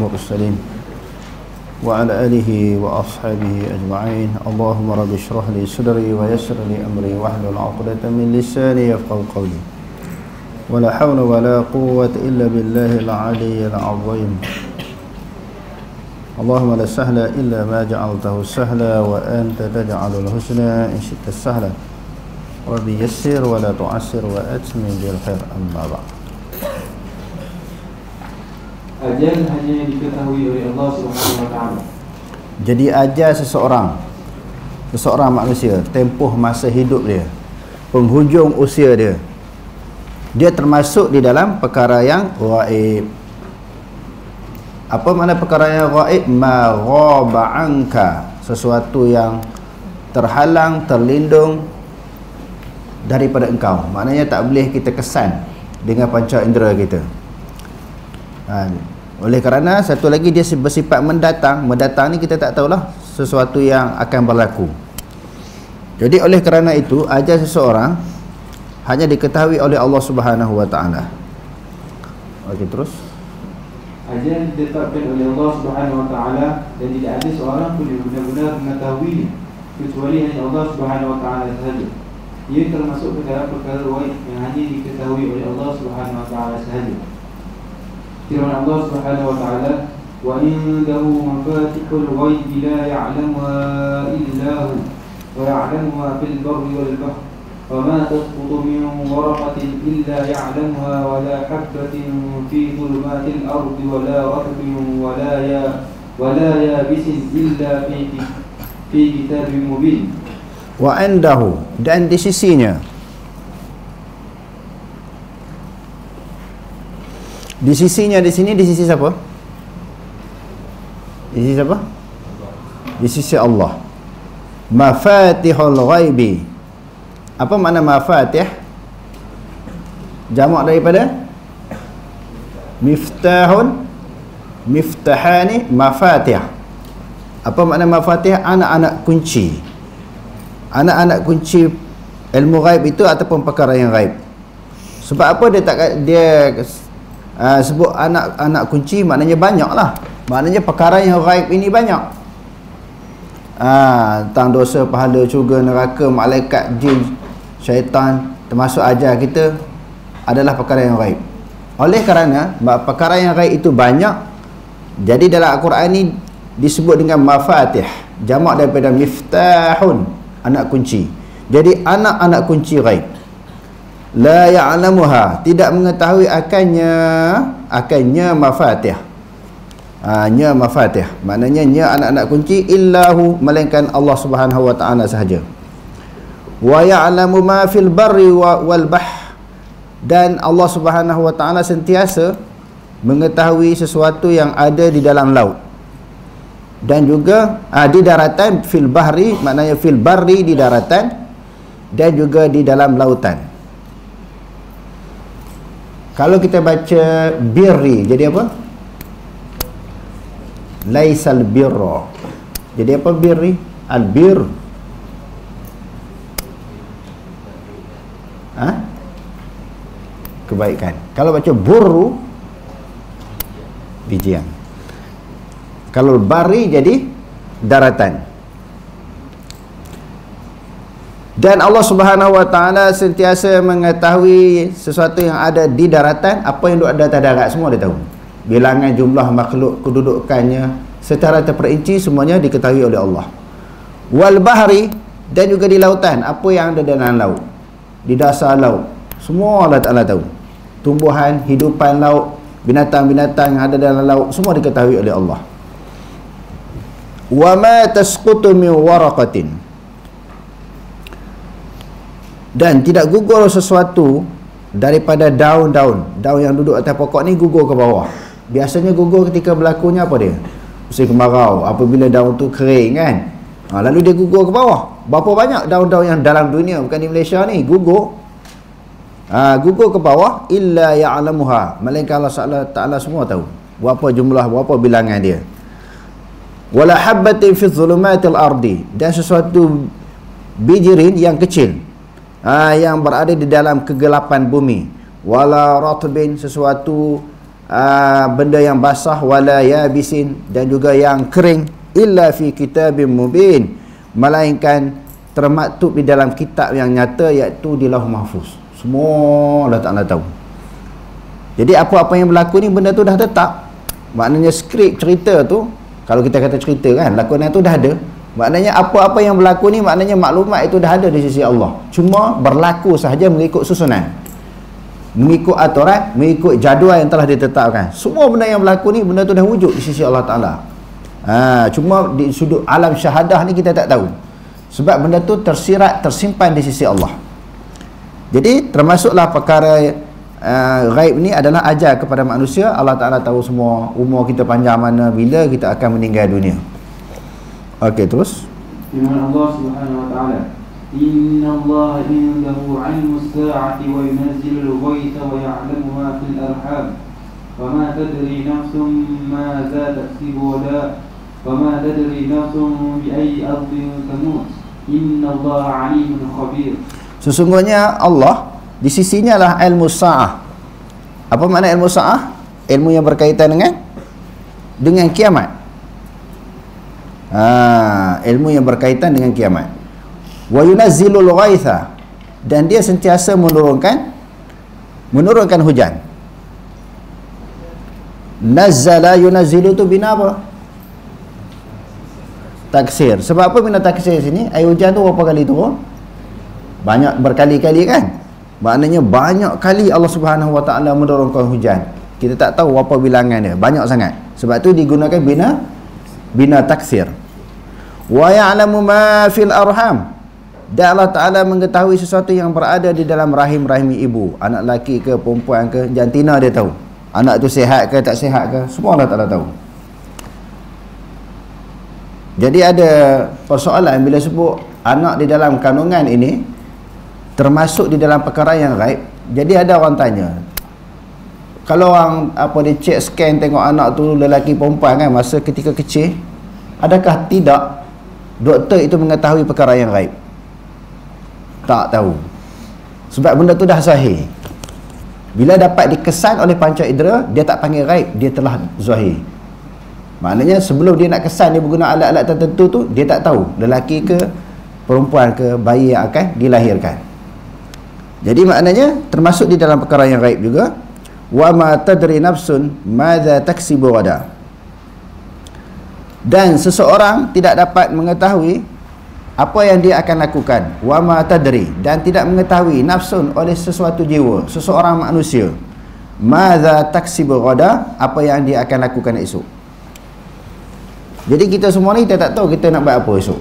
المرسلين وعلى آله وأصحابه أجمعين. اللهم رب اشرح لي صدري ويسر لي أمري واحلل عقدة من لساني يفقهوا قولي ولا حول ولا قوة إلا بالله العلي العظيم. اللهم لا سهل إلا ما جعلته سهلا وأنت تجعل الحسنى إن شئت سهلا وبيسر ولا تعسر وأتمم بالخير. أما بعد. Ajal hanya diketahui oleh Allah Subhanahu wa taala. Jadi ajal seseorang manusia, tempoh masa hidup dia, penghujung usia dia, dia termasuk di dalam perkara yang ghaib. Apa makna perkara yang ghaib? Ma ghaba anka, sesuatu yang terhalang, terlindung daripada engkau. Maknanya tak boleh kita kesan dengan panca indera kita. Oleh kerana satu lagi dia bersifat mendatang. Mendatang ni kita tak tahulah sesuatu yang akan berlaku. Jadi oleh kerana itu ajal seseorang hanya diketahui oleh Allah Subhanahu wa taala. Okey, terus. Ajal ditetapkan oleh Allah Subhanahu wa taala dan tidak ada seorang pun yang benar-benar mengetahuinya kecuali hanya Allah Subhanahu wa taala sahaja. Ia termasuk perkara-perkara ghaib yang hanya diketahui oleh Allah Subhanahu wa taala sahaja. Firman Allah Subhanahu wa taala, "Wa indahu mafatihul ghaib la ya'lamuha illa hu, wa ya'lamuha fil barri wal bahri, wa ma tasqutu min waraqatin illa ya'lamuha, wa la habatin fi dhulumatil ardi wa la ratbin wa la yabisin illa fi kitabim mubin." Wa indahu, dan di sisinya. Di sisinya di sini, di sisi siapa? Di sisi siapa? Di sisi Allah. Mafatihul ghaibi. Apa makna mafatih? Jamak daripada miftahun, miftahani, mafatih. Apa makna mafatih? Anak-anak kunci. Anak-anak kunci ilmu ghaib itu ataupun perkara yang ghaib. Sebab apa dia sebut anak-anak kunci? Maknanya banyak lah. Maknanya perkara yang ghaib ini banyak. Tentang dosa, pahala, syurga, neraka, malaikat, jin, syaitan, termasuk ajar kita, adalah perkara yang ghaib. Oleh kerana perkara yang ghaib itu banyak, jadi dalam Al-Quran ini disebut dengan mafatih. Jamak daripada miftahun, anak kunci. Jadi anak-anak kunci ghaib. La ya'lamuha, tidak mengetahui akannya mafatih. Nya mafatih, maknanya nya anak-anak kunci, illahu, melainkan Allah Subhanahu wa taala sahaja. Wa ya'lamu ma fil barri wal bahr, dan Allah Subhanahu wa taala sentiasa mengetahui sesuatu yang ada di dalam laut dan juga di daratan. Fil bahri maknanya fil barri, di daratan, dan juga di dalam lautan. Kalau kita baca birri, jadi apa? Laisal birra. Jadi apa birri? Al-bir. Kebaikan. Kalau baca burru, bijian. Kalau bari jadi daratan. Dan Allah Subhanahu wa taala sentiasa mengetahui sesuatu yang ada di daratan, apa yang ada di atas darat, semua dia tahu. Bilangan jumlah makhluk, kedudukannya secara terperinci, semuanya diketahui oleh Allah. Wal bahri, dan juga di lautan, apa yang ada dalam laut, di dasar laut, semua Allah Taala tahu. Tumbuhan, hidupan laut, binatang-binatang yang ada dalam laut, semua diketahui oleh Allah. Wa ma tasqutu min waraqatin, dan tidak gugur sesuatu daripada daun-daun yang duduk atas pokok ni, gugur ke bawah. Biasanya gugur ketika berlakunya apa dia? Musim kemarau, apabila daun tu kering kan, lalu dia gugur ke bawah. Berapa banyak daun-daun yang dalam dunia, bukan di Malaysia ni, gugur gugur ke bawah. Illa ya'lamuha, melainkan Allah Ta'ala semua tahu berapa jumlah, berapa bilangan dia. Wala habbatin fi dhulumatil ardi, dan sesuatu bijirin yang kecil yang berada di dalam kegelapan bumi. Wala ratbin, sesuatu benda yang basah, wala yabisin, dan juga yang kering, illa fi kitabim mubin, melainkan termaktub di dalam kitab yang nyata, iaitu di Lauh Mahfuz. Semua Allah Ta'ala tahu. Jadi apa-apa yang berlaku ni, benda tu dah tetap. Maknanya skrip cerita tu, kalau kita kata cerita kan, lakonan tu dah ada. Maknanya apa-apa yang berlaku ni, maknanya maklumat itu dah ada di sisi Allah. Cuma berlaku sahaja mengikut susunan, mengikut aturan, mengikut jadual yang telah ditetapkan. Semua benda yang berlaku ni, benda tu dah wujud di sisi Allah Ta'ala. Cuma di sudut alam syahadah ni kita tak tahu, sebab benda tu tersirat, tersimpan di sisi Allah. Jadi termasuklah perkara ghaib ni adalah ajar kepada manusia. Allah Ta'ala tahu semua, umur kita panjang mana, bila kita akan meninggal dunia. Okey, terus firman Allah Subhanahu wa taala, innallaha indahu 'ilmus sa'ati wa yunazzilul ghaitha wa ya'lamu ma fil arham wa ma tadri nafsun ma za taksibu wala wa ma tadri nafsun bi ayyi ardhin tamut innallaha 'alimun khabir. Sesungguhnya Allah di sisinya lah ilmu sa'ah. Apa makna ilmu sa'ah? Ilmu yang berkaitan dengan kiamat. Ilmu yang berkaitan dengan kiamat. Wa yunazzilul ghaitha, dan dia sentiasa menurunkan hujan. Nazzala yunazzilu tu bina apa? Taksir. Sebab apa bina taksir sini? Air hujan tu berapa kali turun? Banyak, berkali-kali kan? Maknanya banyak kali Allah Subhanahu wa taala menurunkan hujan. Kita tak tahu apa bilangan dia, banyak sangat. Sebab tu digunakan bina taksir. Wa ya'lamu ma fil arham, dan Allah Ta'ala mengetahui sesuatu yang berada di dalam rahim-rahim ibu. Anak lelaki ke, perempuan ke, jantina dia tahu. Anak tu sihat ke, tak sihat ke, semua Allah Ta'ala tahu. Jadi ada persoalan bila sebut anak di dalam kandungan ini termasuk di dalam perkara yang ghaib. Jadi ada orang tanya, kalau orang dia check scan tengok anak tu lelaki perempuan kan, masa ketika kecil, adakah tidak doktor itu mengetahui perkara yang ghaib? Tak tahu. Sebab benda tu dah zahir. Bila dapat dikesan oleh panca indera, dia tak panggil ghaib, dia telah zahir. Maknanya sebelum dia nak kesan, dia berguna alat-alat tertentu tu, dia tak tahu lelaki ke perempuan ke bayi yang akan dilahirkan. Jadi maknanya termasuk di dalam perkara yang ghaib juga. Wa ma tadri nafsun madza taksibu ghadan, dan seseorang tidak dapat mengetahui apa yang dia akan lakukan. Wa ma tadri, dan tidak mengetahui nafsun oleh sesuatu jiwa, seseorang manusia, madza taksibu ghadan, apa yang dia akan lakukan esok. Jadi kita semua ni kita tak tahu kita nak buat apa esok.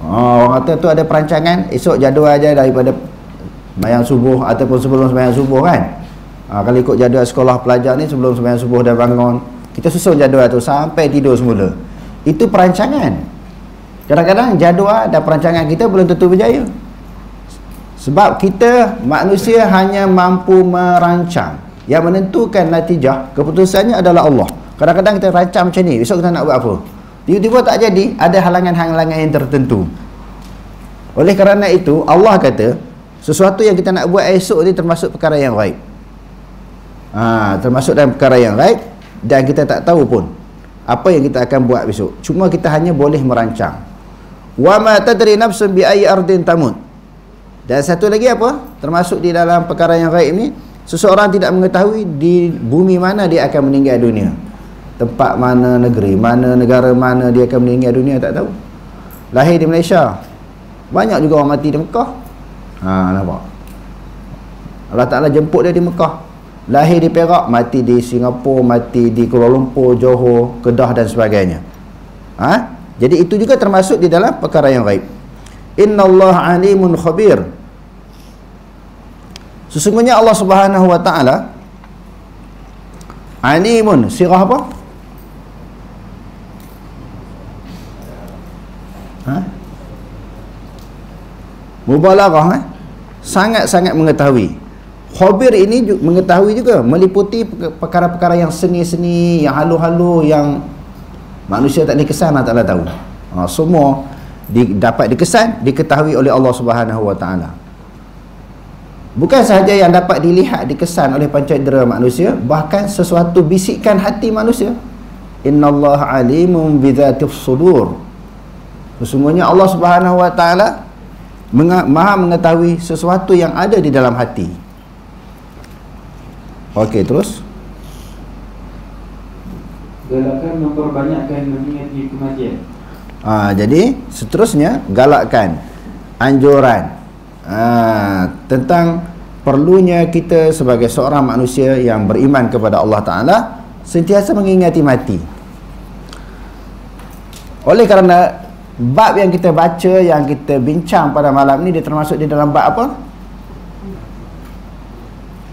Orang kata tu ada perancangan, esok jadual aja daripada sembahyang subuh ataupun sebelum sembahyang subuh kan. Kalau ikut jadual sekolah pelajar ni, sebelum sembahyang subuh dah bangun, kita susun jadual tu sampai tidur semula. Itu perancangan. Kadang-kadang jadual dan perancangan kita belum tentu berjaya. Sebab kita manusia hanya mampu merancang. Yang menentukan natijah, keputusannya adalah Allah. Kadang-kadang kita rancang macam ni, besok kita nak buat apa, tiba-tiba tak jadi, ada halangan-halangan yang tertentu. Oleh kerana itu Allah kata sesuatu yang kita nak buat esok ni termasuk perkara yang ghaib. Termasuk dalam perkara yang ghaib, dan kita tak tahu pun apa yang kita akan buat besok. Cuma kita hanya boleh merancang. Wa ma tadri nafsun bi ayyi ardin tamut. Dan satu lagi apa? Termasuk di dalam perkara yang ghaib ni, seseorang tidak mengetahui di bumi mana dia akan meninggal dunia. Tempat mana, negeri mana, negara mana dia akan meninggal dunia tak tahu. Lahir di Malaysia, banyak juga orang mati di Mekah. Nampak? Allah Ta'ala jemput dia di Mekah. Lahir di Perak, mati di Singapura, mati di Kuala Lumpur, Johor, Kedah dan sebagainya. Jadi itu juga termasuk di dalam perkara yang ghaib. Innallaha alimun khabir. Sesungguhnya Allah Subhanahu wa taala alimun, sirah apa? Mubalaghah, sangat-sangat mengetahui. Khabir ini mengetahui juga, meliputi perkara-perkara yang seni-seni, yang halu-halu, yang manusia tak dikesan, Allah Ta'ala tahu. Semua dapat dikesan, diketahui oleh Allah Subhanahu wa taala. Bukan sahaja yang dapat dilihat, dikesan oleh panca indera manusia, bahkan sesuatu bisikan hati manusia. Innallaha alimun bidzatis sudur. Sesungguhnya Allah Subhanahu wa taala Maha mengetahui sesuatu yang ada di dalam hati. Okey, terus. Galakkan memperbanyakkan mengingati kematian. Jadi seterusnya galakkan, anjuran tentang perlunya kita sebagai seorang manusia yang beriman kepada Allah Ta'ala sentiasa mengingati mati. Oleh kerana bab yang kita baca, yang kita bincang pada malam ni, dia termasuk di dalam bab apa?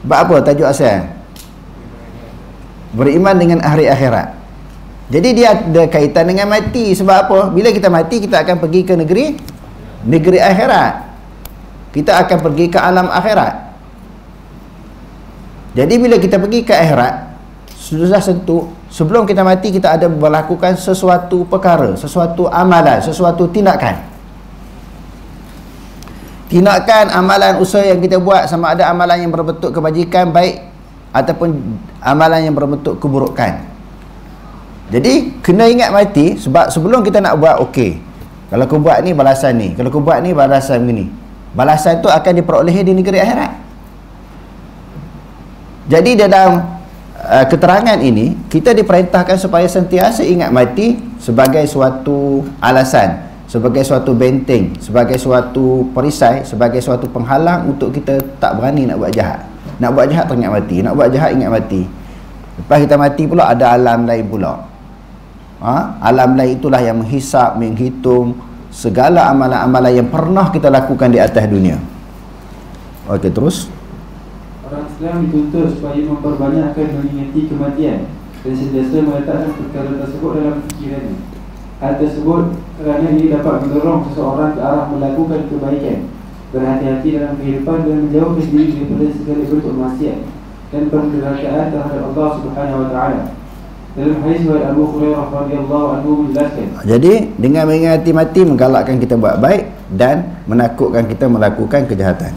Bab apa tajuk asal? Beriman dengan hari akhirat. Jadi dia ada kaitan dengan mati. Sebab apa? Bila kita mati, kita akan pergi ke negeri akhirat. Kita akan pergi ke alam akhirat. Jadi bila kita pergi ke akhirat, sudah tentu sebelum kita mati, kita ada melakukan sesuatu perkara, sesuatu amalan, sesuatu tindakan. Tindakan, amalan, usaha yang kita buat, sama ada amalan yang berbentuk kebajikan baik ataupun amalan yang berbentuk keburukan. Jadi kena ingat mati, sebab sebelum kita nak buat, okey, kalau aku buat ni balasan ni, kalau aku buat ni balasan begini. Balasan tu akan diperolehi di negeri akhirat. Jadi dalam keterangan ini, kita diperintahkan supaya sentiasa ingat mati sebagai suatu alasan, sebagai suatu benteng, sebagai suatu perisai, sebagai suatu penghalang untuk kita tak berani nak buat jahat. Nak buat jahat teringat mati, nak buat jahat ingat mati. Lepas kita mati pula ada alam lain pula. Alam lain itulah yang menghisap, menghitung segala amalan-amalan yang pernah kita lakukan di atas dunia. Okey, terus. Orang Islam dituntut supaya memperbanyakkan mengingati kematian dan sentiasa meletakkan perkara tersebut dalam fikirannya. Hal tersebut kerana ia dapat mendorong seseorang ke arah melakukan kebaikan, berhati-hati dalam kehidupan dan menjauhkan diri daripada segala bentuk maksiat dan pendurhakaan terhadap Allah Subhanahu wa taala. Dalam hadis riwayat Abu Hurairah radhiyallahu anhu menjelaskan. Jadi dengan mengingati mati menggalakkan kita buat baik dan menakutkan kita melakukan kejahatan.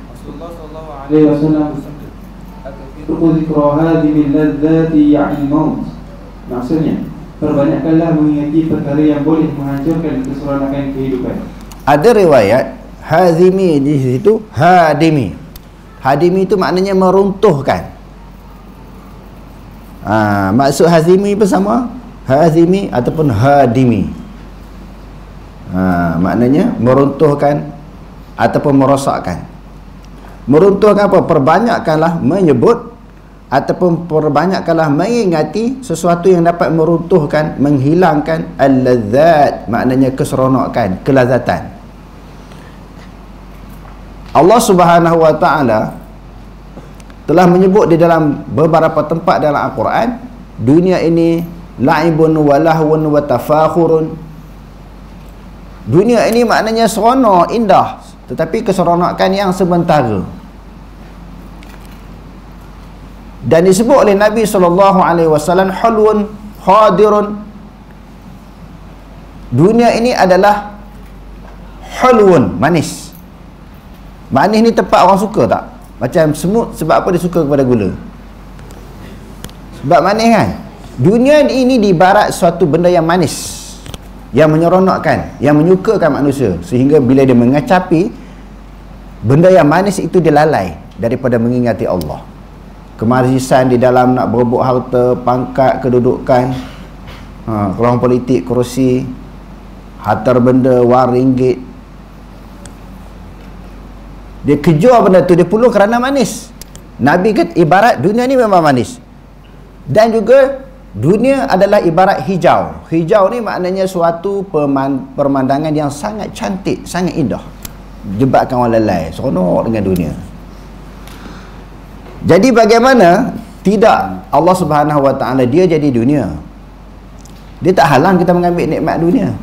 Rasulullah sallallahu alaihi wasallam bersabda, "Hadhihi al-ladzati ya'ni maut." Maksudnya, perbanyakkanlah mengingati perkara yang boleh menghancurkan keseronokan kehidupan. Ada riwayat hazimi di situ, hadimi. Hadimi itu maknanya meruntuhkan. Maksud hazimi bersama hazimi ataupun hadimi. Maknanya meruntuhkan ataupun merosakkan. Meruntuhkan apa? Perbanyakkanlah menyebut ataupun perbanyakkanlah mengingati sesuatu yang dapat meruntuhkan, menghilangkan al-ladzat, maknanya keseronokan, kelazatan. Allah Subhanahu wa taala telah menyebut di dalam beberapa tempat dalam Al-Quran, dunia ini la'ibun wa lahwun wa tafakhurun. Dunia ini maknanya seronok, indah, tetapi keseronokan yang sementara. Dan disebut oleh Nabi SAW hulwun hadirun. Dunia ini adalah hulwun, manis. Manis ni tempat orang suka tak? Macam semut, sebab apa dia suka kepada gula? Sebab manis kan? Dunia ini diibarat suatu benda yang manis, yang menyeronokkan, yang menyukakan manusia, sehingga bila dia mengecapi, benda yang manis itu dia lalai daripada mengingati Allah. Kemarisan di dalam nak berebut harta, pangkat, kedudukan, keluar politik, kerusi, harta benda, wang ringgit. Dia kejar benda tu, dia puluh kerana manis. Nabi kata ibarat dunia ni memang manis. Dan juga dunia adalah ibarat hijau. Hijau ni maknanya suatu pemandangan yang sangat cantik, sangat indah. Jebatkan orang lalai, seronok dengan dunia. Jadi bagaimana tidak Allah Subhanahu wa taala dia jadi dunia. Dia tak halang kita mengambil nikmat dunia.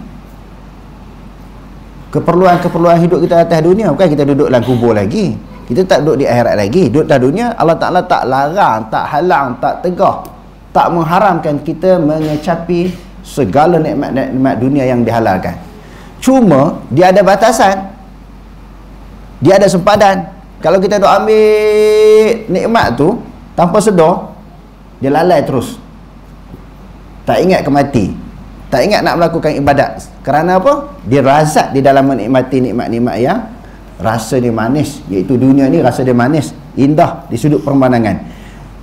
Keperluan-keperluan hidup kita atas dunia, bukan kita duduk dalam kubur lagi, kita tak duduk di akhirat lagi, duduk atas dunia. Allah Ta'ala tak larang, tak halang, tak tegah, tak mengharamkan kita mengecapi segala nikmat-nikmat dunia yang dihalalkan. Cuma dia ada batasan. Dia ada sempadan. Kalau kita duk ambil nikmat tu tanpa sedar, dia lalai terus. Tak ingat ke mati, tak ingat nak melakukan ibadat. Kerana apa? Dia razak di dalam menikmati nikmat-nikmat yang rasa dia manis, iaitu dunia ni rasa dia manis, indah di sudut pemandangan.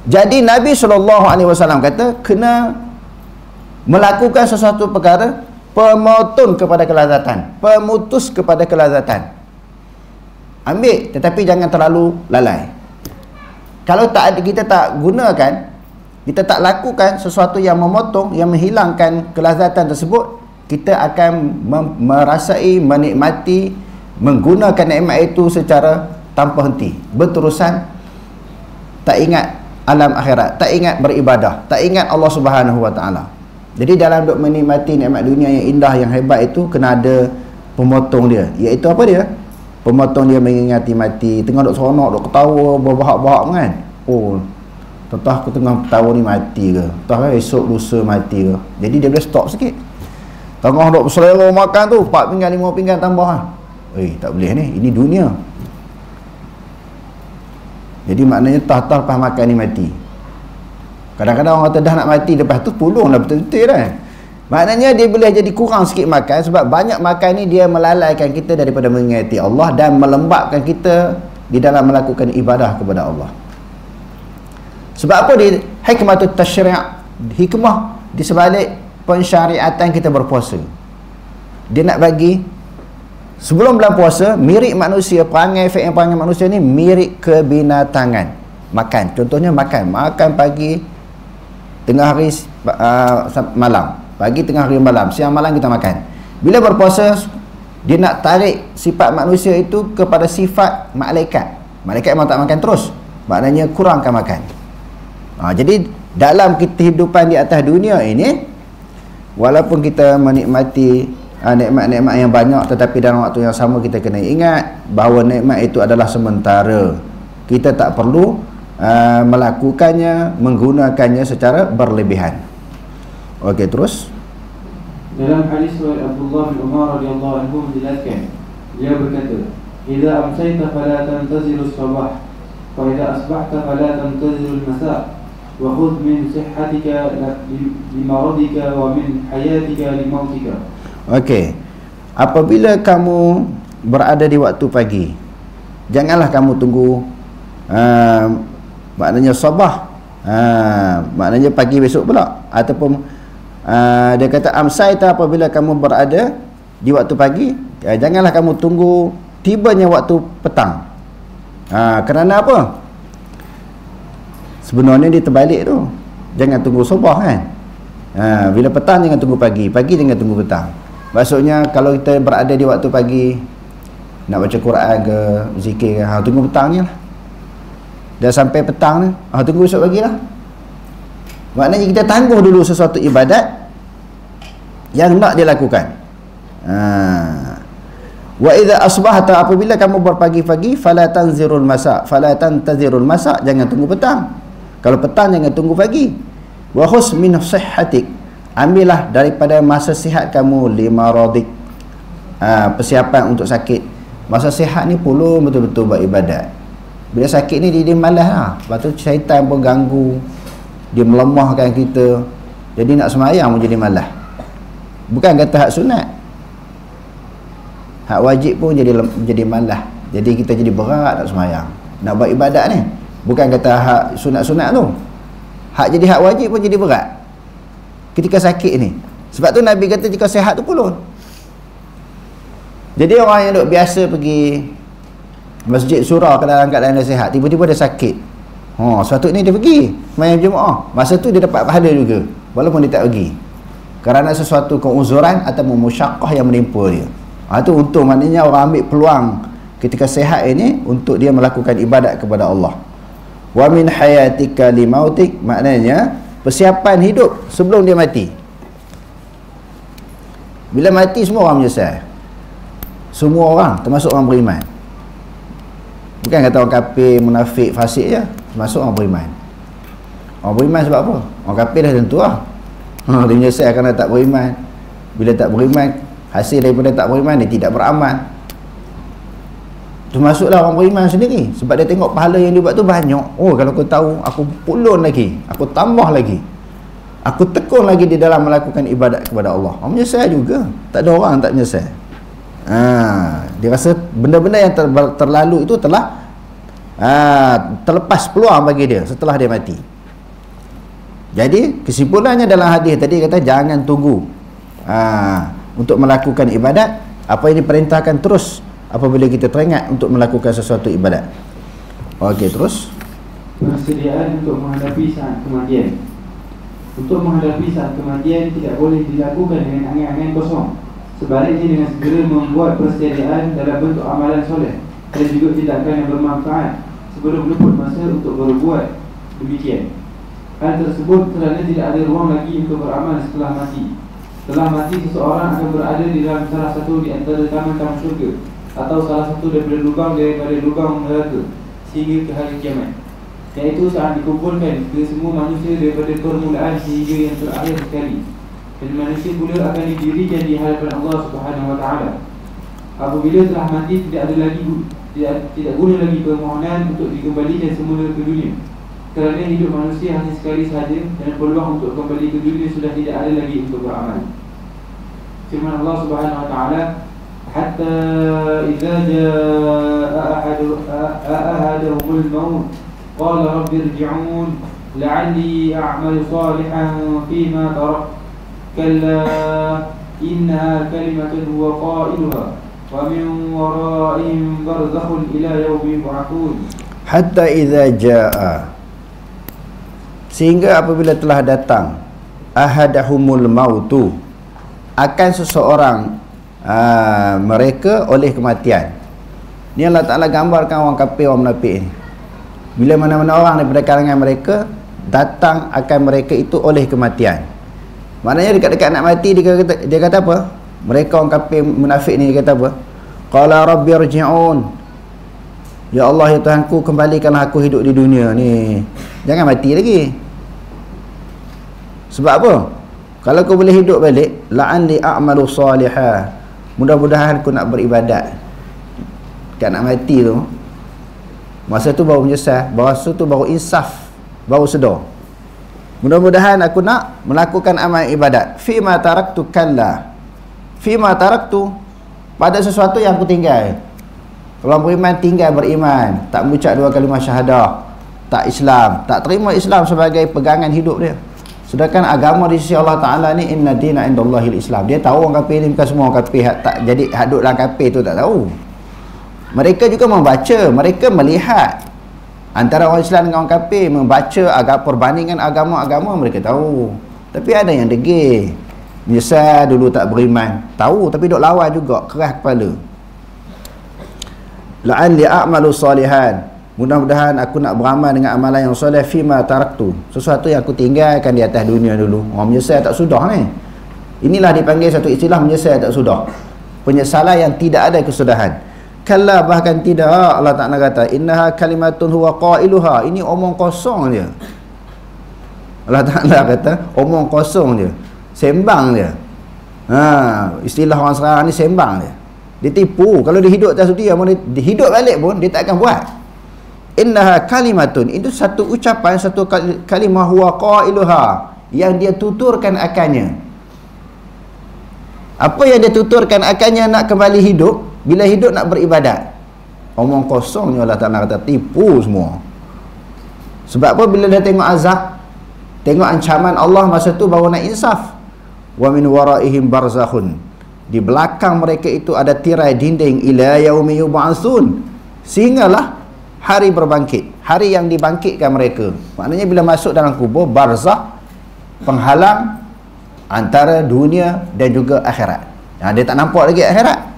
Jadi Nabi SAW kata kena melakukan sesuatu perkara pemotong kepada kelazatan, pemutus kepada kelazatan. Ambil, tetapi jangan terlalu lalai. Kalau kita tak gunakan, kita tak lakukan sesuatu yang memotong, yang menghilangkan kelazatan tersebut, kita akan merasai, menikmati, menggunakan nikmat itu secara tanpa henti, berterusan, tak ingat alam akhirat, tak ingat beribadah, tak ingat Allah Subhanahu Wa Taala. Jadi dalam duk menikmati nikmat dunia yang indah, yang hebat itu, kena ada pemotong dia. Iaitu apa dia? Pemotong dia mengingati mati. Tengah duk seronok, duk ketawa, berbahak-bahak kan. Oh, entah aku tengah ketawa ni mati ke, entah kan esok lusa mati ke. Jadi dia boleh stop sikit. Tengah duk berselera makan tu, 4 pinggan, 5 pinggan tambah kan. Tak boleh ni, ini dunia. Jadi maknanya tah-tah lepas makan ni mati. Kadang-kadang orang kata dah nak mati, lepas tu pulung dah betul-betul kan. Maknanya dia boleh jadi kurang sikit makan, sebab banyak makan ni dia melalaikan kita daripada mengingati Allah dan melembabkan kita di dalam melakukan ibadah kepada Allah. Sebab apa dia hikmatut tasyri', hikmah di sebalik pensyariatan kita berpuasa. Dia nak bagi sebelum bulan puasa, mirip manusia, perangai manusia ni mirip kebinatangan. Makan, contohnya makan pagi, tengah hari, malam. Pagi, tengah hari, malam. Siang, malam kita makan. Bila berpuasa, dia nak tarik sifat manusia itu kepada sifat malaikat. Malaikat memang tak makan terus, maknanya kurangkan makan. Jadi dalam kehidupan di atas dunia ini, walaupun kita menikmati nikmat-nikmat yang banyak, tetapi dalam waktu yang sama kita kena ingat bahawa nikmat itu adalah sementara. Kita tak perlu melakukannya, menggunakannya secara berlebihan. Okey, terus. Dalam hadis Abdullah bin Umar radhiyallahu anhu menjelaskan, dia berkata, "Idza amsayta fala tantaziru as-sabah, wa idza asbahta fala tantaziru al-masa, wa khudh min sihhatika limaradika wa min hayatika limautika." Okey. Apabila kamu berada di waktu pagi, janganlah kamu tunggu maknanya sabah, maknanya pagi besok pula, ataupun dia kata amsaita, apabila kamu berada di waktu pagi, janganlah kamu tunggu tibanya waktu petang. Kerana apa? Sebenarnya dia terbalik tu. Jangan tunggu sabah kan. Bila petang jangan tunggu pagi, pagi jangan tunggu petang. Maksudnya kalau kita berada di waktu pagi, nak baca Quran ke, zikir ke, tunggu petang ni lah. Dah sampai petang ni, tunggu besok pagi lah. Maknanya kita tangguh dulu sesuatu ibadat yang nak dilakukan. Wa idza asbahta, apabila kamu berpagi-pagi, fala tanzirul masa, fala tantazirul masa, jangan tunggu petang. Kalau petang jangan tunggu pagi. Wa khus min sihhatik, ambillah daripada masa sihat kamu, limaradik, persiapan untuk sakit. Masa sihat ni perlu betul-betul buat ibadat. Bila sakit ni dia malas lah. Lepas tu syaitan pun ganggu, dia melemahkan kita, jadi nak semayang pun jadi malas. Bukan kata hak sunat, hak wajib pun jadi malas. Jadi kita jadi berat nak semayang, nak buat ibadat ni. Bukan kata hak sunat-sunat tu, hak jadi hak wajib pun jadi berat ketika sakit ni. Sebab tu Nabi kata jika sihat tu pulun. Jadi orang yang duk biasa pergi masjid surah dalam keadaan dia sihat, tiba-tiba dia sakit, sepatutnya dia pergi semayang Jumaat. Masa tu dia dapat pahala juga, walaupun dia tak pergi, kerana sesuatu keuzuran atau musyaqqah yang menimpa dia. Itu untung, maknanya orang ambil peluang ketika sihat ini untuk dia melakukan ibadat kepada Allah. Wa min hayatika limautik, maknanya persiapan hidup sebelum dia mati. Bila mati semua orang menyesal, semua orang, termasuk orang beriman. Bukan kata orang kafir, munafik, fasik je, termasuk orang beriman. Orang beriman sebab apa? Orang kafir dah tentu lah, dia menyesal kerana tak beriman. Bila tak beriman, hasil daripada tak beriman, dia tidak beramal. Termasuklah orang beriman sendiri, sebab dia tengok pahala yang dia buat tu banyak. Oh, kalau aku tahu, aku pulun lagi, aku tambah lagi, aku tekun lagi di dalam melakukan ibadat kepada Allah. Orang menyesal juga. Tak ada orang tak menyesal. Dia rasa benda-benda yang terlalu itu telah terlepas peluang bagi dia setelah dia mati. Jadi kesimpulannya dalam hadis tadi kata jangan tunggu untuk melakukan ibadat. Apa yang diperintahkan terus apabila kita teringat untuk melakukan sesuatu ibadat. Okey, terus persediaan untuk menghadapi saat kematian. Untuk menghadapi saat kematian tidak boleh dilakukan dengan angan-angan kosong. Sebaliknya dengan segera membuat persediaan dalam bentuk amalan soleh dan juga tindakan yang bermanfaat sebelum luput masa untuk berbuat demikian. Hal tersebut kerana tidak ada ruang lagi untuk beramal setelah mati. Setelah mati seseorang akan berada di dalam salah satu di antara taman-taman syurga atau salah satu daripada lubang neraka sehingga ke hari kiamat, iaitu saat dikumpulkan ke semua manusia daripada permulaan sehingga yang terakhir sekali. Dan manusia pula akan didirikan di hadapan Allah Subhanahu Wa Taala. Apabila telah mati tidak guna lagi permohonan untuk dikembalikan semula ke dunia, kerana hidup manusia hanya sekali sahaja dan peluang untuk kembali ke dunia sudah tidak ada lagi untuk beramal. Firman Allah Subhanahu Wa Taala, hatta idza jaa ahaduhumul maut qala rabbi irji'un la'alli a'malu salihan fima tarak kalla innaha kalimatun huwa qailuha wa min wara'ihim barzakhun ila yaumi yub'atsun. Hatta idza jaa, sehingga apabila telah datang ahadahumul mautu, akan seseorang mereka oleh kematian. Ni Allah Ta'ala gambarkan orang kafir, orang munafik ni. Bila mana-mana orang daripada kalangan mereka datang akan mereka itu oleh kematian. Maknanya dekat-dekat nak mati dia kata apa? Mereka orang kafir munafik ni dia kata apa? Qala rabbi irji'un, ya Allah ya Tuhanku, kembalikanlah aku hidup di dunia ni, jangan mati lagi. Sebab apa? Kalau aku boleh hidup balik, la'anli a'malu salihah, mudah-mudahan aku nak beribadat. Kan nak mati tu, masa tu baru menyesal, masa tu baru insaf, baru sedar. Mudah-mudahan aku nak melakukan amal ibadat. Fima taraktu kalla, fima taraktu, pada sesuatu yang aku tinggal. Kalau beriman tinggal beriman, tak mengucap dua kalimah syahadah, tak Islam, tak terima Islam sebagai pegangan hidup dia. Sedangkan agama di sisi Allah Ta'ala ni inna dina indallahil Islam. Dia tahu orang kafir ni bukan semua orang kafir tak jadi hadut dalam kafir tu, tak tahu. Mereka juga membaca, mereka melihat antara orang Islam dengan orang kafir, membaca perbandingan agama-agama, mereka tahu. Tapi ada yang degil, menyesal dulu tak beriman, tahu tapi duk lawan juga, keras kepala. La'alli a'malu salihan, mudah-mudahan aku nak beramal dengan amalan yang soleh fima taraktu, sesuatu yang aku tinggalkan di atas dunia dulu. Orang menyesal tak sudah ni. Inilah dipanggil satu istilah menyesal tak sudah, penyesalan yang tidak ada kesudahan. Kalla, bahkan tidak, Allah Ta'ala kata innaha kalimatun huwa qailuha, ini omong kosong je. Allah Ta'ala kata omong kosong je, sembang je. Istilah orang sekarang ni sembang je. Dia tipu. Kalau dia hidup tak sudi, dia hidup balik pun dia tak akan buat. Innaha kalimatun, itu satu ucapan, satu kalimah huwa qailuha, yang dia tuturkan akannya. Apa yang dia tuturkan akannya? Nak kembali hidup. Bila hidup nak beribadat. Omong kosong ni Allah Ta'ala kata, tipu semua. Sebab apa? Bila dia tengok azab, tengok ancaman Allah, masa tu baru nak insaf. Wa min wara'ihim barzakhun, di belakang mereka itu ada tirai dinding, ila yaumi yub'atsun, sehinggalah hari berbangkit, hari yang dibangkitkan mereka. Maknanya bila masuk dalam kubur, barzakh, penghalang antara dunia dan juga akhirat. Dia tak nampak lagi akhirat.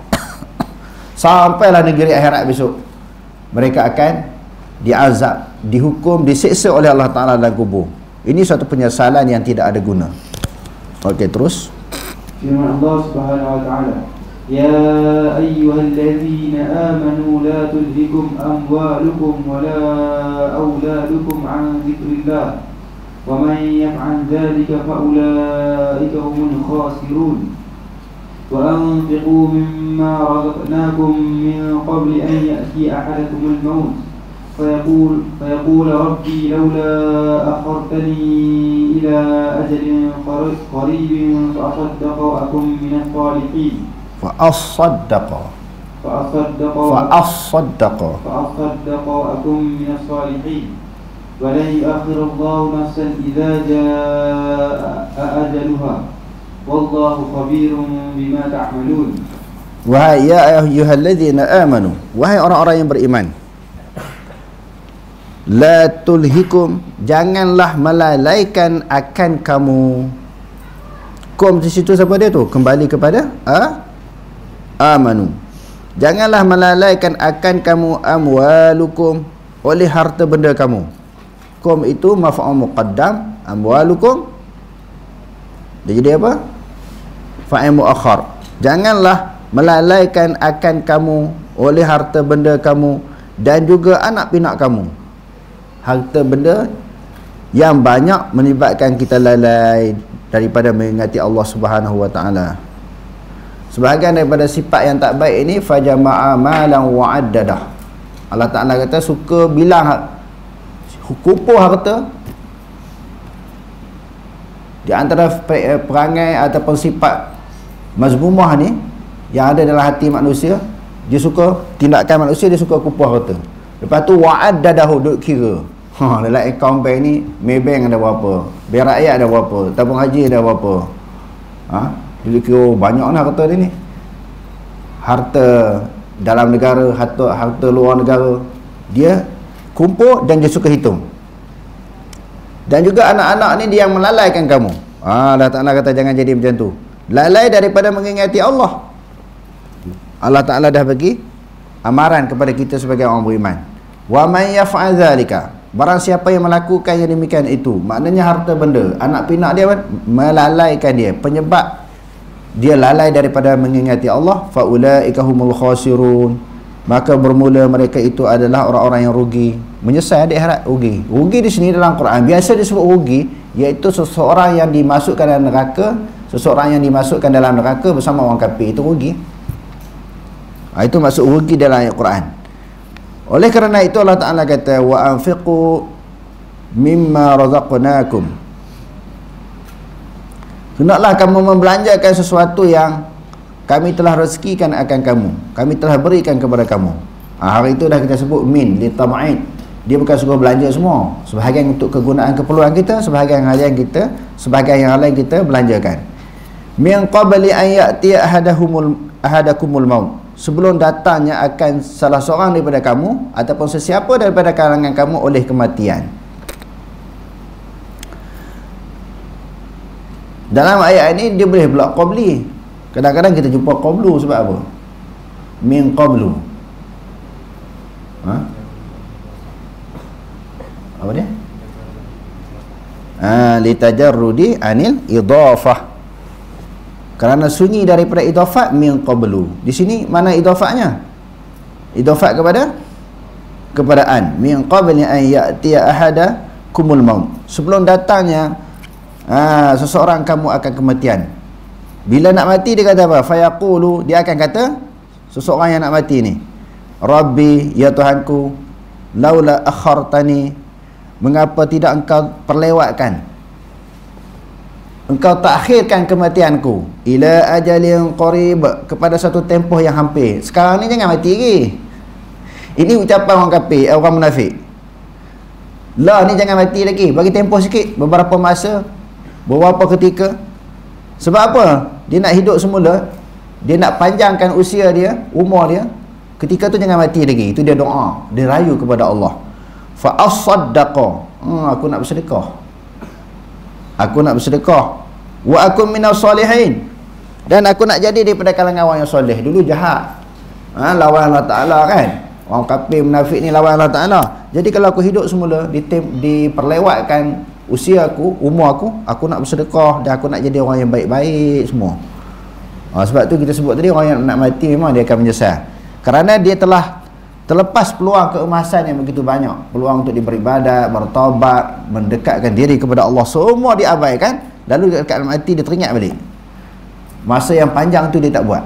Sampailah negeri akhirat besok, mereka akan diazab, dihukum, disiksa oleh Allah Ta'ala dalam kubur. Ini suatu penyesalan yang tidak ada guna. Okey, terus firman Allah Subhanahu Wa Ta'ala, ya ayyuhallazina amanu la tulhikum amwalukum wa la auladukum an dzikrillah wa man yaf'al dzalika fa ulaika humul khasirun. وأنفقوا مما رزقناكم من قبل أن يأتي أحدكم الموت فيقول ربي لولا أخرتني إلى أجل قريب فأصدق وأكن من الصالحين فأصدق وأكن من الصالحين ولن يؤخر الله نفسا إذا جاء أجلها والله خبير بما تعملون. Wahai ya ayyuhalladzina amanu, wahai orang-orang yang beriman, la tulhikum, janganlah melalaikan akan kamu. Kum di situ siapa dia tu? Kembali kepada amanu. Janganlah melalaikan akan kamu amwalukum, oleh harta benda kamu. Kum itu maf'ul muqaddam, amwalukum dia jadi apa? Fa'il muakhar. Janganlah melalaikan akan kamu oleh harta benda kamu dan juga anak pinak kamu. Harta benda yang banyak menyebabkan kita lalai daripada mengingati Allah Subhanahu wa taala. Sebahagian daripada sifat yang tak baik ini fajama'a malan wa'addadah. Allah Taala kata suka bilang kumpul harta. Di antara perangai ataupun sifat mazmumah ni yang ada dalam hati manusia, dia suka tindakan manusia, dia suka kumpul harta. Lepas tu wa'addadahu, duk kira. Dalam akaun bank ni, Maybank ada berapa, bank rakyat ada berapa, tabung haji ada berapa. Dia kira banyak lah harta dia ni. Harta dalam negara, harta luar negara, dia kumpul dan dia suka hitung. Dan juga anak-anak ni dia yang melalaikan kamu. Allah Ta'ala kata jangan jadi macam tu. Lalai daripada mengingati Allah. Allah Ta'ala dah bagi amaran kepada kita sebagai orang beriman. Wa man yaf'al dzalika, barang siapa yang melakukan yang demikian itu, maknanya harta benda, anak pinak dia melalaikan dia, penyebab dia lalai daripada mengingati Allah, fa ulaika humul khasirun, maka bermula mereka itu adalah orang-orang yang rugi, menyesal di akhirat. Rugi di sini dalam Quran biasa disebut rugi, iaitu seseorang yang dimasukkan dalam neraka, seseorang yang dimasukkan dalam neraka bersama orang kafir, itu rugi. Itu maksud rugi dalam ayat Quran. Oleh kerana itu Allah Ta'ala kata wa anfiqu mimma razaqnakum, hendaklah kamu membelanjakan sesuatu yang kami telah rezekikan akan kamu, kami telah berikan kepada kamu. Hari itu dah kita sebut min li tam'id. Dia bukan suruh belanja semua, sebahagian untuk kegunaan keperluan kita, sebahagian yang lain kita belanjakan. Min qabli an ya'ti ahadakumul maut, sebelum datangnya akan salah seorang daripada kamu ataupun sesiapa daripada kalangan kamu oleh kematian. Dalam ayat ini dia boleh pula qabli. Kadang-kadang kita jumpa qablu sebab apa? Min qablu. Apa dia? Litajarrudi anil idhafah, kerana sunyi daripada idhafat min qablu. Di sini mana idhafatnya? Idhafat kepada an. Min qabli an ya'tiya ahadakumul maut, sebelum datangnya seseorang kamu akan kematian. Bila nak mati dia kata apa? Fayaqulu, dia akan kata, seseorang yang nak mati ni, Rabbi, ya Tuhanku, laula akhartani, mengapa tidak engkau perlewatkan, engkau takhirkan kematianku, ila ajalin qarib, kepada satu tempoh yang hampir. Sekarang ni jangan mati lagi. Ini ucapan orang kafir, orang munafik. Lah ni jangan mati lagi, bagi tempoh sikit, beberapa masa, beberapa ketika. Sebab apa? Dia nak hidup semula, dia nak panjangkan usia dia, umur dia. Ketika tu jangan mati lagi. Itu dia doa, dia rayu kepada Allah. Fa asaddaqa, aku nak bersedekah, aku nak bersedekah. Wa akum minas salihin, dan aku nak jadi daripada kalangan orang yang soleh. Dulu jahat, lawan Allah Ta'ala kan. Orang kafir munafik ni lawan Allah Ta'ala. Jadi kalau aku hidup semula, diperlewatkan usia aku, umur aku nak bersedekah, dan aku nak jadi orang yang baik-baik semua. Sebab tu kita sebut tadi, orang yang nak mati memang dia akan menyesal, kerana dia telah terlepas peluang keemasan yang begitu banyak, peluang untuk beribadat, bertaubat, mendekatkan diri kepada Allah, semua diabaikan. Lalu dekat mati dia teringat balik. Masa yang panjang tu dia tak buat.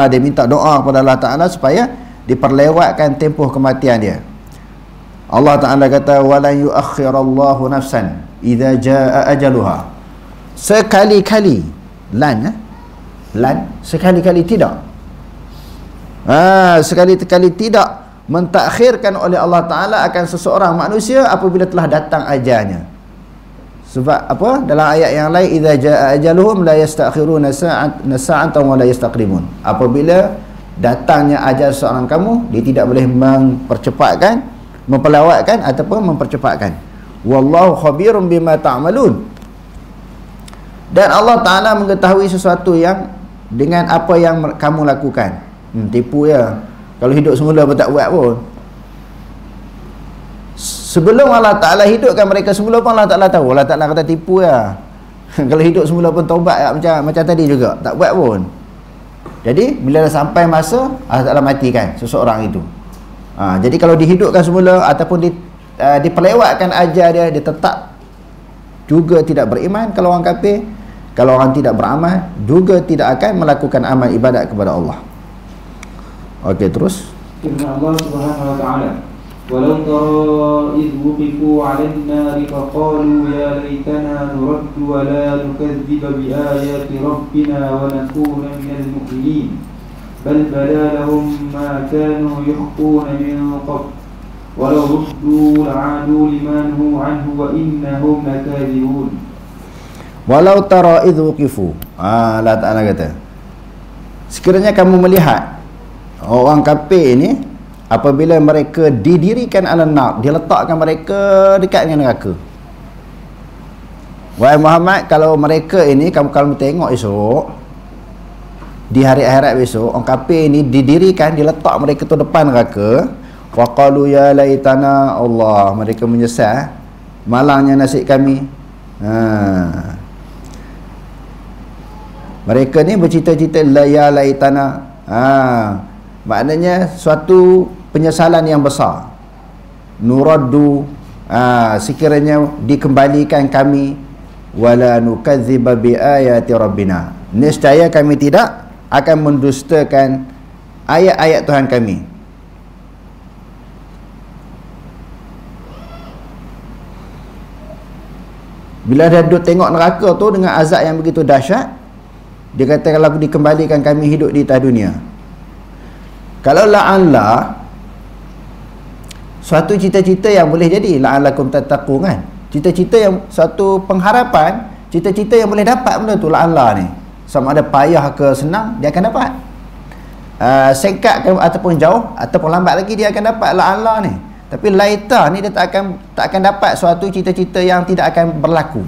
Dia minta doa kepada Allah Ta'ala supaya diperlewatkan tempoh kematian dia. Allah Ta'ala kata wala yuakhirallahu nafsan idza jaa ajaluha. Sekali-kali lan sekali-kali tidak. Sekali-kali tidak mentakhirkan oleh Allah Ta'ala akan seseorang manusia apabila telah datang ajalnya. Sebab apa? Dalam ayat yang lain, idza jaa ajaluhum la yastakhiruna sa'atan wa la yastaqdimun. Apabila datangnya ajal seorang kamu, dia tidak boleh mempercepatkan, mempelawatkan ataupun mempercepatkan. Wallahu khabirum bima ta'malun. Dan Allah Ta'ala mengetahui sesuatu yang dengan apa yang kamu lakukan. Tipu ya. Kalau hidup semula pun tak buat pun. Sebelum Allah Ta'ala hidupkan mereka semula pun Allah Ta'ala tahu. Allah Ta'ala kata tipu ya. Kalau hidup semula pun taubat ya, macam tadi juga. Tak buat pun. Jadi bila dah sampai masa, Allah Ta'ala matikan seseorang itu. Jadi kalau dihidupkan semula ataupun diperlewatkan ajal dia, dia tetap juga tidak beriman kalau orang kafir. Kalau orang tidak beramal, juga tidak akan melakukan amal ibadat kepada Allah. Okey, terus. Firman Allah Subhanahu wa taala, "Walau tara idh wuqifu 'alan nari faqalu ya laitana nuraddu wa la nukadziba bi ayati rabbina wa nakuna minal mu'minin. Bal bada lahum ma kanu yukhfuna min qabl. Walau ruddu la'adu liman hu 'anhu wa innahum lakadzibun." Walau tara idh wuqifu. Allah Ta'ala kata, sekiranya kamu melihat orang kafir ini apabila mereka didirikan ala nar, diletakkan mereka dekat dengan neraka. Wahai Muhammad, kalau mereka ini kamu tengok esok di hari akhirat besok, orang kafir ini didirikan, diletak mereka tu depan neraka. Waqalu ya laitana, Allah, mereka menyesal, malangnya nasib kami. Mereka ni bercita-cita ya laitana. Maknanya suatu penyesalan yang besar. Nuraddu, sekiranya dikembalikan kami, wala nukadziba bi ayati rabbina, niscaya kami tidak akan mendustakan ayat-ayat Tuhan kami. Bila dia duduk tengok neraka tu dengan azab yang begitu dahsyat, dia kata kalau dikembalikan kami hidup di atas dunia. Kalau la'alla suatu cita-cita yang boleh jadi, la'allakum tattaqun kan, cita-cita yang suatu pengharapan, cita-cita yang boleh dapat benda tu la'alla ni, sama ada payah ke senang dia akan dapat, singkat ke ataupun jauh ataupun lambat lagi dia akan dapat la'alla ni. Tapi laita ni dia tak akan dapat suatu cita-cita yang tidak akan berlaku.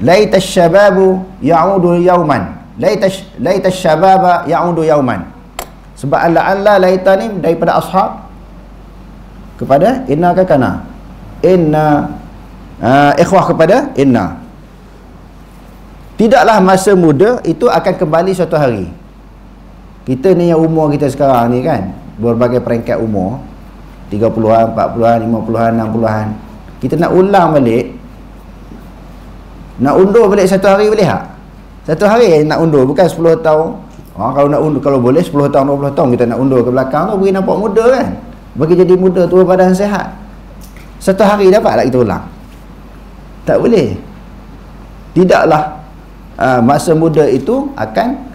Laita syababu ya'udu yauman, laita syababa ya'udu yauman. Sebab Allah laita ni daripada ashab kepada inna ke kana, inna ikhwah kepada inna. Tidaklah masa muda itu akan kembali suatu hari. Kita ni yang umur kita sekarang ni kan, berbagai peringkat umur, 30-an, 40-an, 50-an, 60-an. Kita nak ulang balik, nak undur balik satu hari boleh tak? Satu hari nak undur, bukan 10 tahun. Kalau nak undur, kalau boleh 10 tahun, 20 tahun kita nak undur ke belakang tu, bagi nampak muda kan, bagi jadi muda, tua badan sihat. Satu hari dapat tak kita ulang? Tak boleh. Tidaklah masa muda itu akan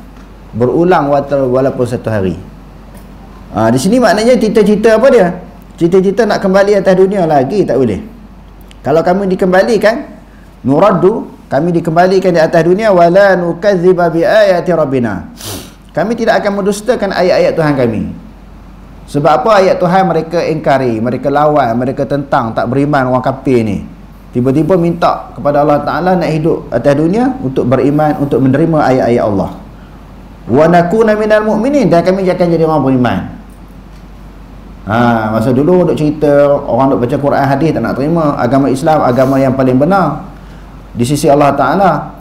berulang walaupun satu hari. Di sini maknanya cita-cita apa dia? Cita-cita nak kembali atas dunia lagi tak boleh. Kalau kami dikembalikan, nuraddu, kami dikembalikan di atas dunia, wala nukadziba bi ayati rabbina, kami tidak akan mendustakan ayat-ayat Tuhan kami. Sebab apa? Ayat Tuhan mereka ingkari, mereka lawan, mereka tentang, tak beriman orang kafir ni. Tiba-tiba minta kepada Allah Ta'ala nak hidup atas dunia untuk beriman, untuk menerima ayat-ayat Allah. Wa nakuna minal mu'minin, dan kami akan jadi orang beriman. Masa dulu duk cerita orang duk baca Quran hadis tak nak terima, agama Islam agama yang paling benar di sisi Allah Ta'ala.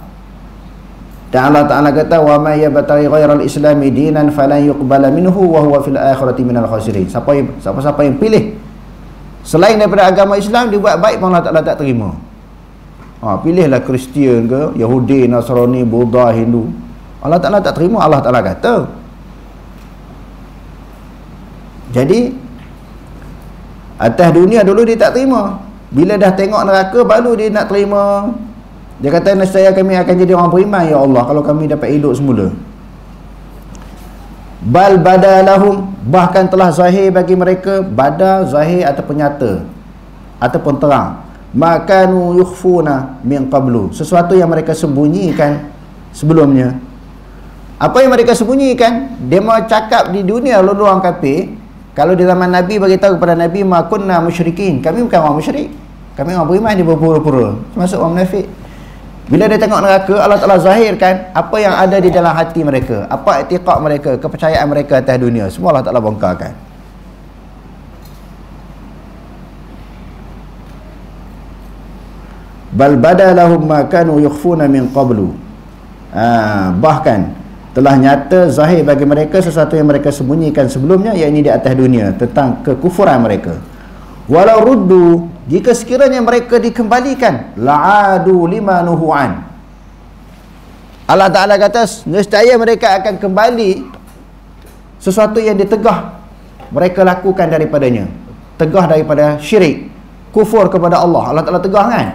Dan Allah Ta'ala kata, wa may yabtaghi ghairal islami dinan falan yuqbala minhu wa huwa fil akhirati minal khasirin. Siapa-siapa yang pilih selain daripada agama Islam, dia buat baik pun Allah Ta'ala tak terima. Pilihlah Kristian ke, Yahudi, Nasrani, Buddha, Hindu, Allah Ta'ala tak terima. Allah Ta'ala kata. Jadi atas dunia dulu dia tak terima, bila dah tengok neraka baru dia nak terima. Dia kata nescaya kami akan jadi orang beriman ya Allah kalau kami dapat hidup semula. Bal badalahum, bahkan telah zahir bagi mereka, bada zahir ataupun nyata ataupun terang, makanu yukhfuna min qablu, sesuatu yang mereka sembunyikan sebelumnya. Apa yang mereka sembunyikan? Dia mau cakap di dunia lalu orang kafir. Kalau di zaman Nabi beritahu kepada Nabi, ma kunna musyrikin, kami bukan orang musyrik, kami orang beriman. Dia berpura-pura termasuk orang munafik. Bila dia tengok neraka, Allah Ta'ala zahirkan apa yang ada di dalam hati mereka, apa i'tiqad mereka, kepercayaan mereka atas dunia, semua Allah Ta'ala bongkarkan. Bal badalahum ma kanu yukhfuna min qablu. Bahkan telah nyata zahir bagi mereka sesuatu yang mereka sembunyikan sebelumnya, yakni di atas dunia, tentang kekufuran mereka. Walau ruddu, jika sekiranya mereka dikembalikan, la'adu lima nuhu'an, Allah Ta'ala kata nescaya mereka akan kembali sesuatu yang ditegah mereka lakukan daripadanya, tegah daripada syirik, kufur kepada Allah. Allah Ta'ala tegah kan.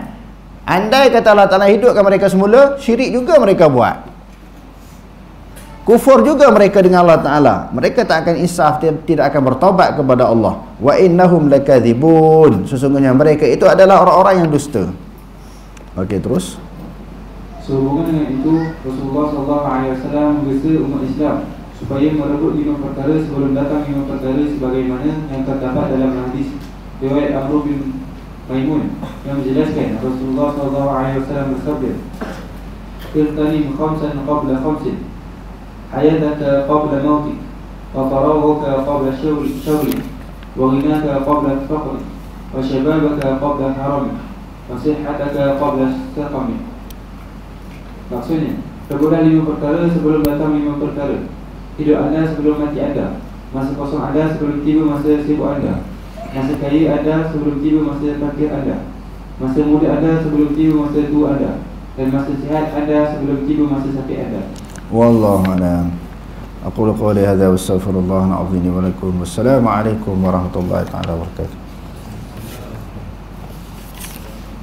Andai kata Allah Ta'ala hidupkan mereka semula, syirik juga mereka buat, kufur juga mereka dengan Allah Ta'ala, mereka tak akan insaf, tidak akan bertaubat kepada Allah. Wa innahum lakadzibun, sesungguhnya mereka itu adalah orang-orang yang dusta. Okey, terus. Sehubungan dengan itu, Rasulullah SAW menggesa umat Islam supaya merebut 5 perkara sebelum datang 5 perkara, sebagaimana yang terdapat dalam hadis riwayat Amr bin Maimun yang menjelaskan Rasulullah SAW bersabda, "Irtanim khamsan qabla khamsin, hayataka qabla mautik, wa faraghaka qabla syawli, wa ghinaka qabla faqri, wa shababaka qabla harami, wa sihhataka qabla saqami." Maksudnya, perbuatan 5 perkara sebelum datang 5 perkara. Hidup anda sebelum mati anda, masa kosong anda sebelum tiba masa sibuk anda, masa kaya anda sebelum tiba masa fakir anda, masa muda anda sebelum tiba masa tua anda, dan masa sihat anda sebelum tiba masa sakit anda. Wallahu a'lam. Aqulu qawli hadza wa astaghfirullah al-azim wa lakum. Wassalamu alaikum warahmatullahi taala wabarakatuh.